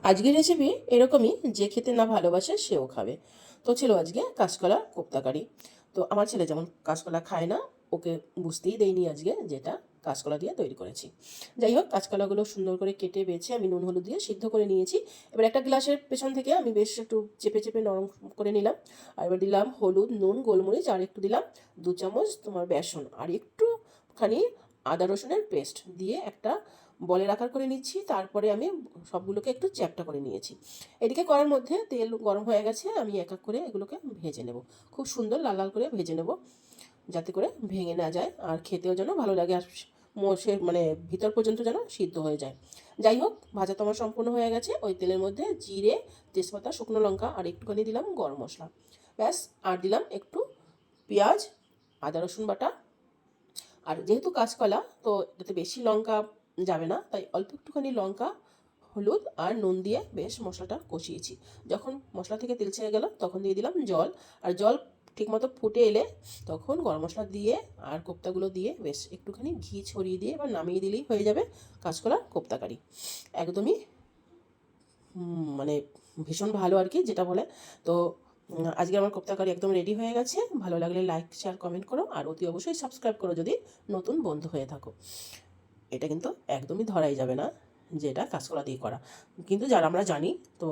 আজকের রেসিপি এরকমই, যে খেতে না ভালোবাসে সেও খাবে। তো ছিল আজকে কাঁচকলা কোপ্তাকারি। তো আমার ছেলে যেমন কাঁচকলা খায় না, ওকে বুঝতেই দেয়নি আজকে যেটা কাঁচকলা দিয়ে তৈরি করেছি। যাই হোক, কাঁচকলাগুলো সুন্দর করে কেটে বেছে আমি নুন হলুদ দিয়ে সিদ্ধ করে নিয়েছি। এবার একটা গ্লাসের পেছন থেকে আমি বেশ একটু চেপে চেপে নরম করে নিলাম। আর এবার দিলাম হলুদ, নুন, গোলমরিচ, আর একটু দিলাম 2 চামচ তোমার বেসন, আর একটুখানি আদা রসুনের পেস্ট দিয়ে একটা বলের আকার করে নিচ্ছি। তারপরে আমি সবগুলোকে একটু চ্যাপ্টা করে নিয়েছি। এদিকে কড়ার মধ্যে তেল গরম হয়ে গেছে, আমি এক এক করে এগুলোকে ভেজে নেব। খুব সুন্দর লাল লাল করে ভেজে নেব, যাতে করে ভেঙে না যায় আর খেতেও যেন ভালো লাগে, আর মোষের মানে ভিতর পর্যন্ত যেন সিদ্ধ হয়ে যায়। যাই হোক, ভাজা তো আমার সম্পূর্ণ হয়ে গেছে। ওই তেলের মধ্যে জিরে, তেজপাতা, শুকনো লঙ্কা আর একটুখানি দিলাম গরম মশলা, ব্যাস। আর দিলাম একটু পেঁয়াজ, আদা রসুন বাটা। আর যেহেতু কাঁচকলা, তো এটাতে বেশি লঙ্কা যাবে না, তাই অল্প একটুখানি লঙ্কা, হলুদ আর নুন দিয়ে বেশ মশলাটা কষিয়েছি। যখন মশলা থেকে তেল ছেড়ে গেল, তখন দিয়ে দিলাম জল। আর জল ঠিকমতো ফুটে এলে তখন গরম মশলা দিয়ে আর কোপ্তাগুলো দিয়ে বেশ একটুখানি ঘি ছড়িয়ে দিয়ে এবার নামিয়ে দিলেই হয়ে যাবে কাঁচকলার কোপ্তাকারি। একদমই মানে ভীষণ ভালো আর কি, যেটা বলে। তো আজকে আমার কোপ্তাকারি একদম রেডি হয়ে গেছে। ভালো লাগলে লাইক, শেয়ার, কমেন্ট করো, আর অতি অবশ্যই সাবস্ক্রাইব করো যদি নতুন বন্ধু হয়ে থাকো। এটা কিন্তু একদমই ধরাই যাবে না যে এটা কাঁচকলা দিয়ে করা, কিন্তু যারা আমরা জানি। তো